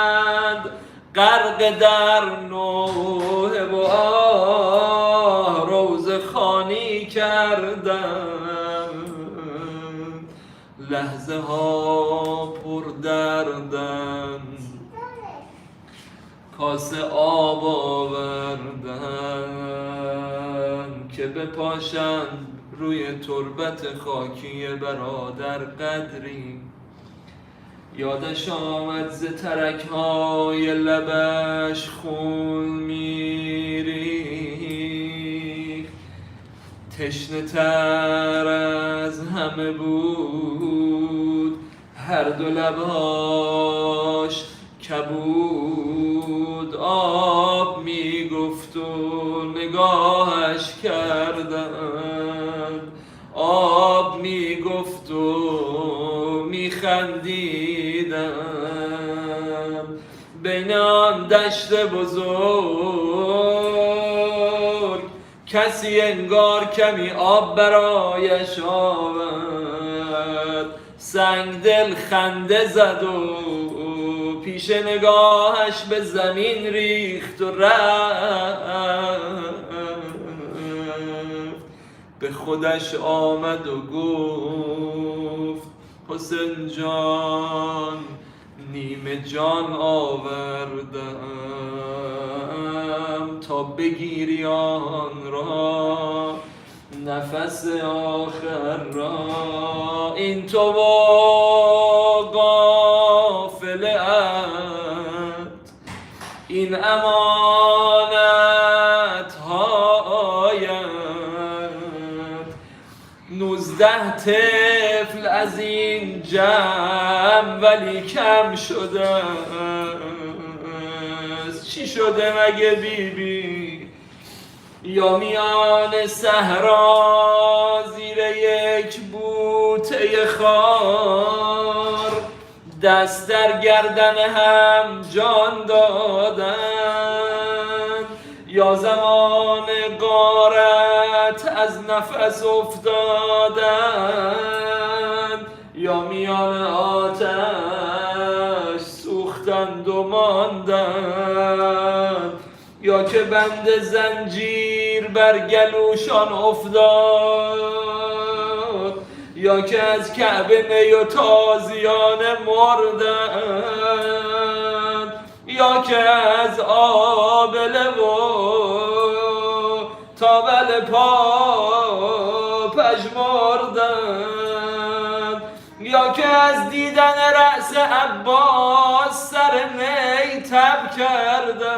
غرق در نوحه و آه روزه خوانی کردند. لحظه ها پر دردند کاسه آب آوردند که بپاشند روی تربت خاکی برادر قدری. یادش آمد ز ترک‌های لبش خون میریخت. تشنه تر از همه بود هر دو لبهاش کبود. آب میگفت و نگاهش کردند. آب میگفت و میخندیدم. بین آن دشت بزرگ کسی انگار کمی آب برایش آورد. سنگدل خنده زد و پیش نگاهش به زمین ریخت و رفت. به خودش آمد و گفت حسین جان نیمه جان آوردم تا بگیری آن را نفس آخر را. این تو و غافلت این امانت هایت. 19 طفل از این جمع ولی کم شده است. چی شده مگه بیبی؟ یا میان صحرا زیر یک بوته خار دست در گردن هم جان دادند. یا زمان غارت از نفس افتادند. یا میان آتش سوختند و ماندند. یا که بند زنجیر بر گلوشان افتاد. یا که از کعبه نی و تازیانه مردند. یا که از آبله و تاول پا پژمردند، یا که از دیدن رأس عباس سر می تب کردند،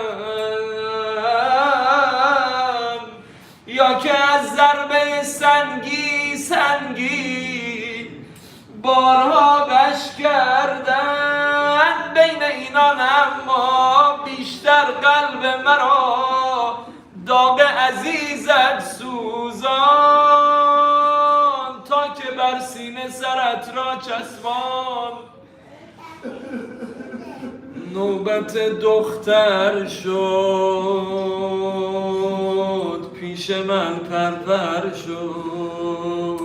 یا که از ضربه سنگی بارها بش کردند. بین اینان اما بیشتر قلب مرا داغ عزیزت سوزان، تا که بر سینه سرت را چسبان. نوبت دختر شد پیش من پرپر شد،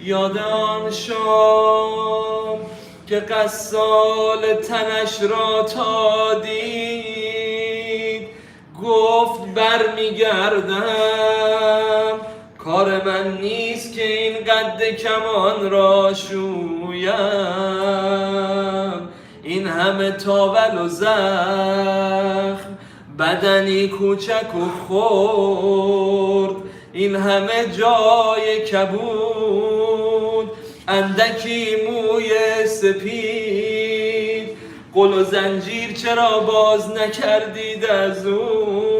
یاد آن شام که قصال تنش را تا دید گفت برمیگردم. کار من نیست که این قد کمان را شویم، این همه تاول و زخم، بدنی کوچک و خرد، این همه جای کبود، اندکی موی سپید. قل و زنجیر چرا باز نکردید از او؟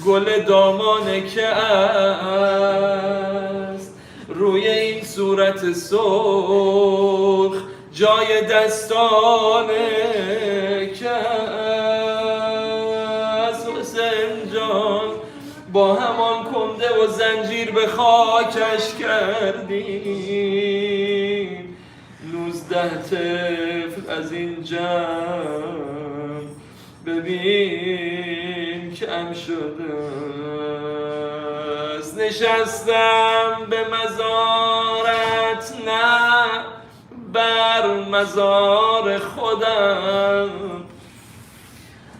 گل دامانه که است روی این صورت سرخ، جای دستانه که است. حسین جان با همان کنده و زنجیر به خاکش کردیم. 19 طفل از این جمع ببین کم شده است. نشستم به مزارت نه بر مزار خودم،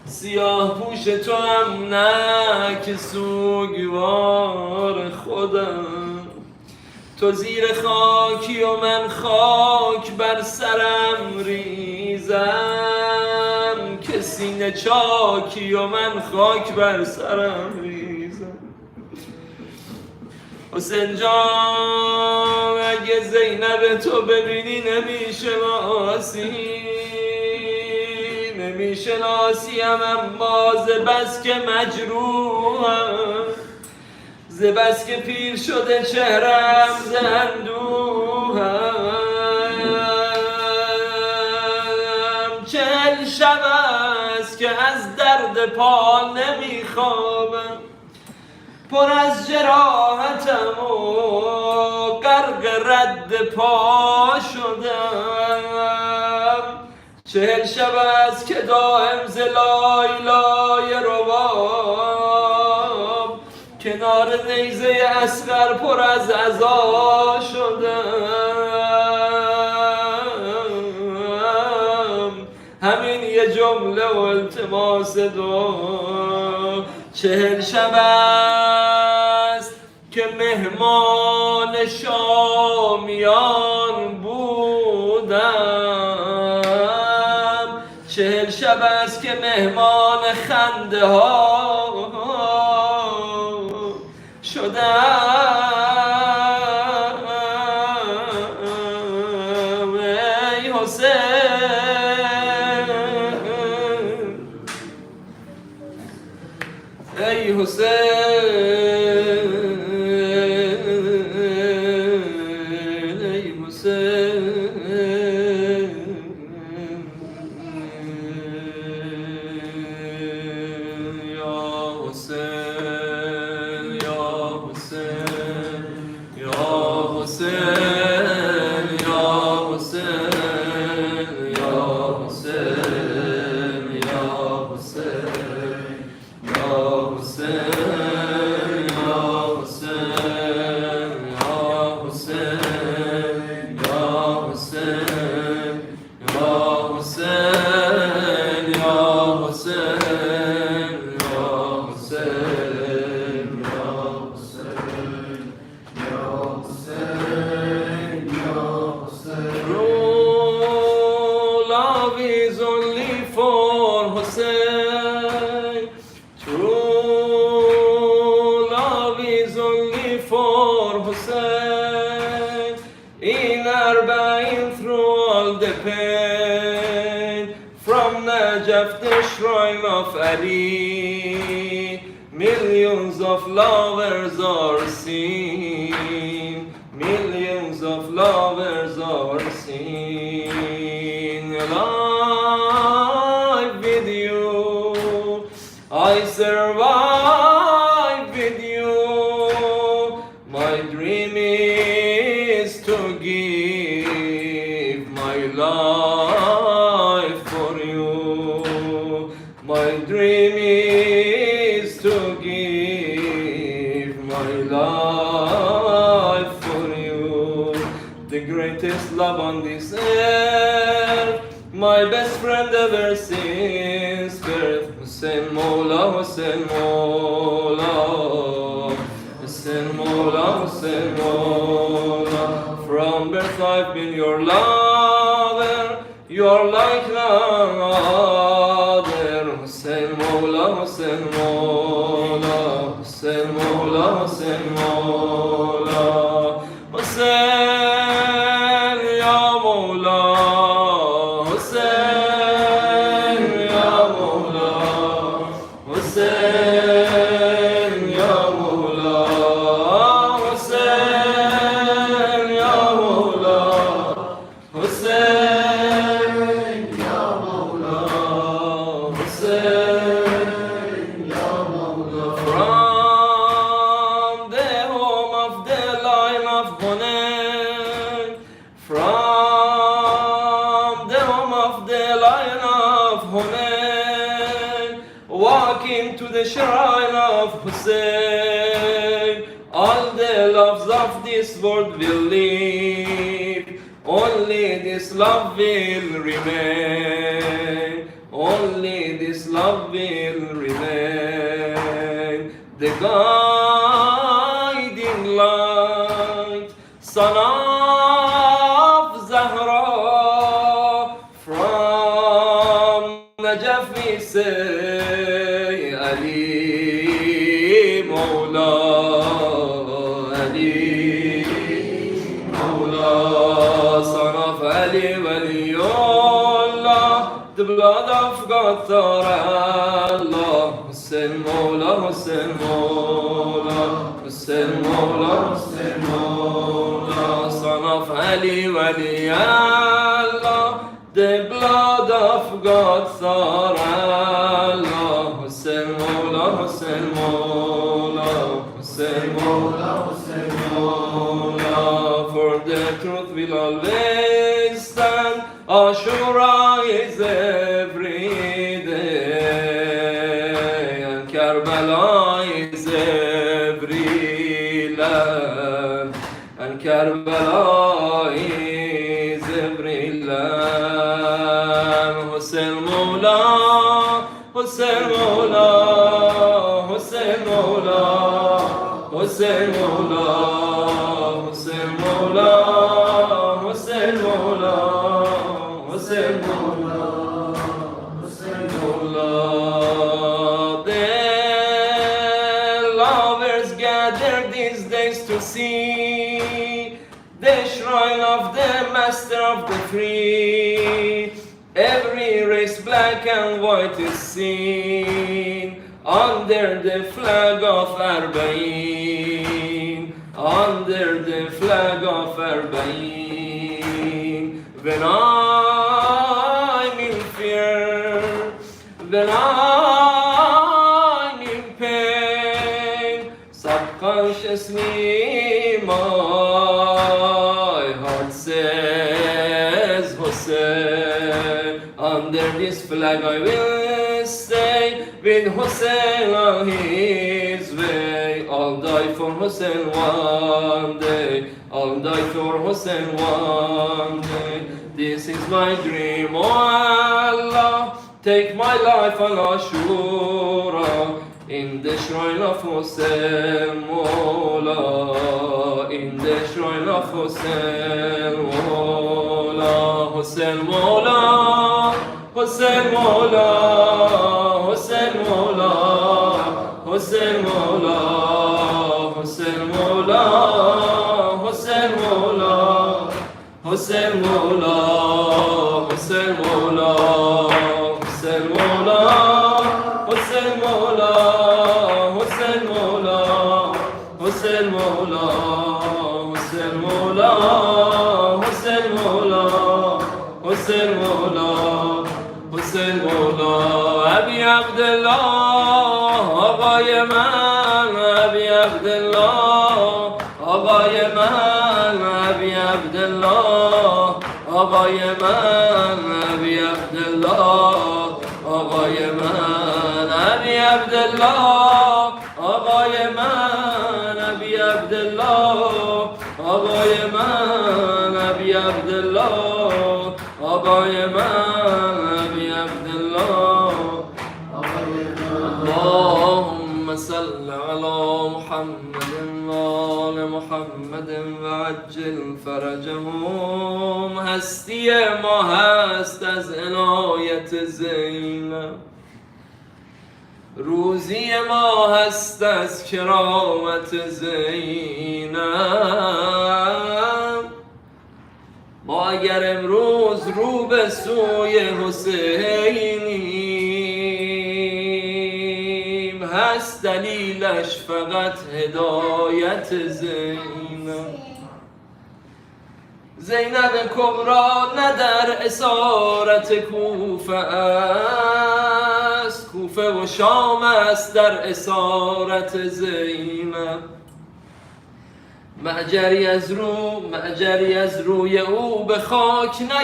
سیاه پوش تو هم نه که سوگوار خودم. تو زیر خاکی و من خاک بر سرم ریزم، که سینه چاکی و من خاک بر سرم ریزم. حسین جان اگه زینب تو ببینی نمیشناسیم، اما ز بس که مجروحم، ز بس که پیر شده چهرم ز اندوهم. 40 شب است که از درد پا نمیخوابم، پر از جراحتم و غرق رد پا شدم. 40 شب است که دائم ز لای لای رباب کنار نیزه اصغر پر از عزا شدم. همین یه جمله و التماس دعا. 40 شب است که مهمان شامیان بودم، 40 شب است که مهمان خنده ها شدم. ای حسین، ای حسین، ای حسین، یا حسین، یا حسین، یا حسین، یا حسین، یا حسین، یا حسین، یا حسین، یا حسین، یا حسین، یا حسین، یا حسین، یا حسین، یا حسین، یا حسین، یا حسین. for Hussein. In اربعین through all the pain, from Najaf the shrine of Ali, millions of lovers are seen, millions of lovers are seen. Alive with you, I survive with you. My dream is to give my life for you. My dream is to give my life for you. The greatest love on this earth, my best friend ever since birth. Hussein Mola, Hussein Mola, Hussein Mola, Hussein Mola. From birth I've been your lover, you're like none other. Hussein Mola, Hussein Mola, Hussein Mola, Hussein Mola. Hussein ya Mola, Hussein ya Mola, Hussein ya Mola, Hussein ya Mola, Hussein ya Mola, Hussein ya Mola. From the home of the line of Hunayn, from the home of the line of Hunayn, walking to the shrine of Hussein, all the loves of this world will leave, only this love will remain, only this love will remain. The guiding light, son of Zahra, from Najaf we say Ali Mola, Ali Mola, son of Ali Waliullah, the blood of God Allah. Hussein Mola, Hussein Mola, Hussein Mola, Hussein Mola, son of Ali Waliullah, the blood of God Allah. Hussein Mola, Hussein Mola, Hussein Mola, Hussein Mola. For the truth will always stand, Ashura is every day, and Karbala is every land, and Karbala is every land. Hussein Mola, Hussein Mola, Hussein Mola, Hussein Mola, Hussein Mola, Hussein Mola, Hussein Mola, Hussein Mola. The lovers gather these days to see the shrine of the master of the free. Every race black and white is seen under the flag of اربعین, under the flag of اربعین. When I'm in fear, when I'm in pain, subconsciously my heart says Hussein. Under this flag I will stay, with Hussein on his way. I'll die for Hussein one day, I'll die for Hussein one day. This is my dream, oh Allah, take my life on Ashura, in the shrine of Hussein Mola, in the shrine of Hussein Mola. Hussein Mola, Hussein Mola, Hussein Mola, Hussein Mola, Hussein Mola. حسین مولا حسین مولا حسین مولا حسین مولا حسین مولا حسین مولا حسین مولا حسین مولا حسین مولا حسین مولا ابی عبدالله آقای من ابی عبدالله آقای من ابی عبدالله آقای من ابی عبدالله آقای من ابی عبدالله آقای من ابی عبدالله آقای من ابی عبدالله آقای من ابی عبدالله اللهم صل على محمد وآل محمد وعجل فرجهم. هستی ما هست از عنایت زینب، روزی ما هست از کرامت زینب. ما اگر امروز رو به سوی حسینیم، هست دلیلش فقط هدایت زینب. زینب کبرا نه در اسارت کوفه است، کوفه و شام است در اسارت زینب. معجری از روی او به خاک نیفتاد،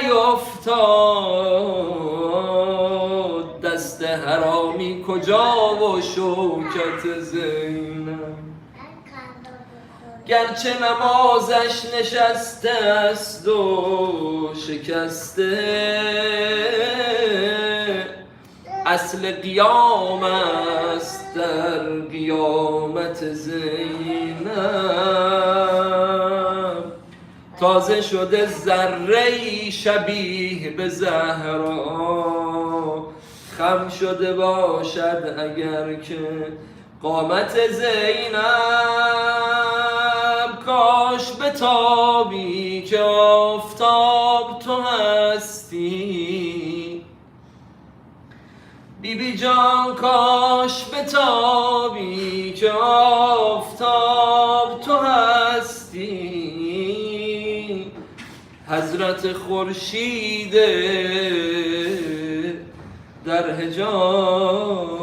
دست حرامی کجا و شوکت زینب. گرچه نمازش نشسته است و شکسته، اصل قیام است در قیامت زینب. تازه شده ذره‌ای شبیه به زهرا، خم شده باشد اگر که قامت زینب. کاش به تابی که آفتاب تو هستی، بیبی جان کاش به تابی که آفتاب تو هستی. حضرت خورشید در حجاب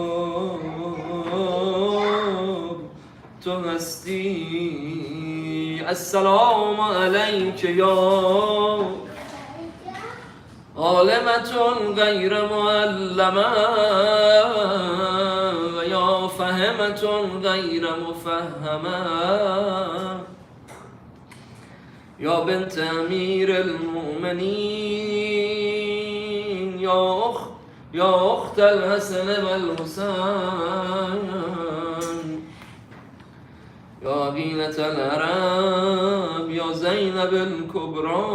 تو هستی. السلام علیک یا عالمتون غیر معلمه و یا فهمتون غیر مفهمه، یا بنت امیر المؤمنین، یا اخت الحسن و الحسین، یا عقیلة العرب، یا زینب الکبرى.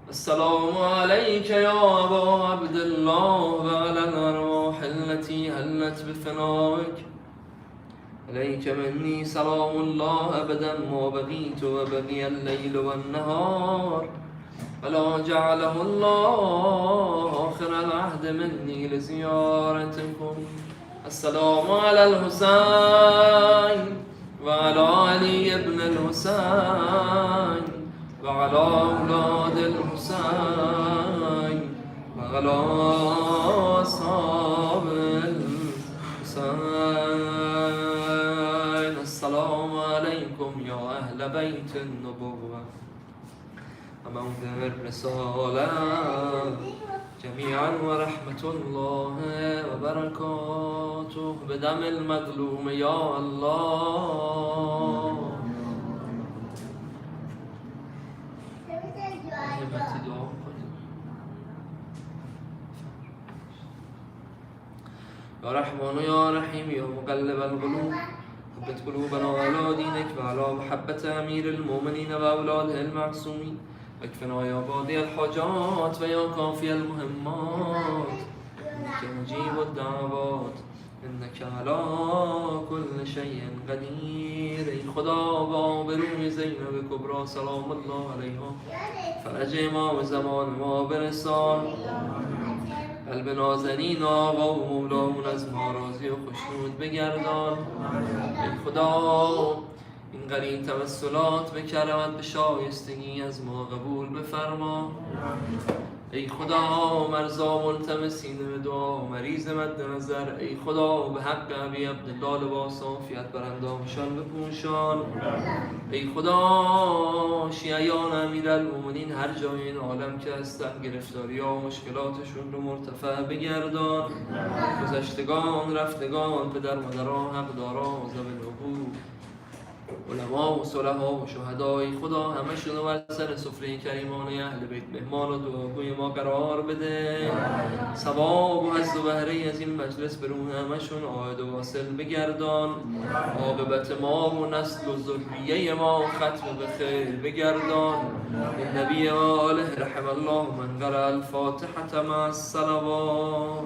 السلام عليك يا أبا عبد الله وعلى الأرواح التي هلت بفنائك. عليك مني سلام الله أبدا ما بقيت وبقي الليل والنهار، ولا جعله الله آخر العهد مني لزيارتكم. السلام على الحسين وعلى علي بن الحسين وعلى أولاد الحسين وعلى أصحاب الحسين. السلام عليكم يا أهل بيت النبوة وموضع الرسالة جميعا ورحمة الله وبركاته. بدم المظلوم يا الله. يا رحمن يا رحيم يا مقلب القلوب ثبت قلوبنا على دينك وعلى محبة أمير المؤمنين وأولاده المعصومين. واكفنا يا قاضي الحاجات ويا كافي المهمات، إنك مجيب الدعوات انک علی کل شیء قدیر. ای خدا به آبروی زینب کبری سلام الله علیها فرج امام زمان ما برسان. قلب نازنین آقا و مولامون از ما راضی و خوشنود بگردان. ای خدا این قرین توسلات به کرمت به شایستگی از ما قبول بفرما. ای خدا مرزا ملتمسین به دعا مریض مد نظر، ای خدا به حق ابی عبدالله لباس عافیت بر اندامشان بپوشان. ای خدا شیعیان امیرالمومنین هر جای این عالم که هستن گرفتاری ها و مشکلاتشون رو مرتفع بگردان. گذشتگان رفتگان پدر مادران حقداران ذوی الحقوق علما و صلحا و شهدای خدا همشون رو بر سر سفره کریمانه اهل بیت مهمان و دعاگوی ما قرار بده. ثواب و حظ و بهره از این مجلس به روح همشون عاید و واصل بگردان. عاقبت ما و نسل و ذریه ما ختم به خیر بگردان. نبی و آله رحم الله من قرأ الفاتحة مع الصلوات.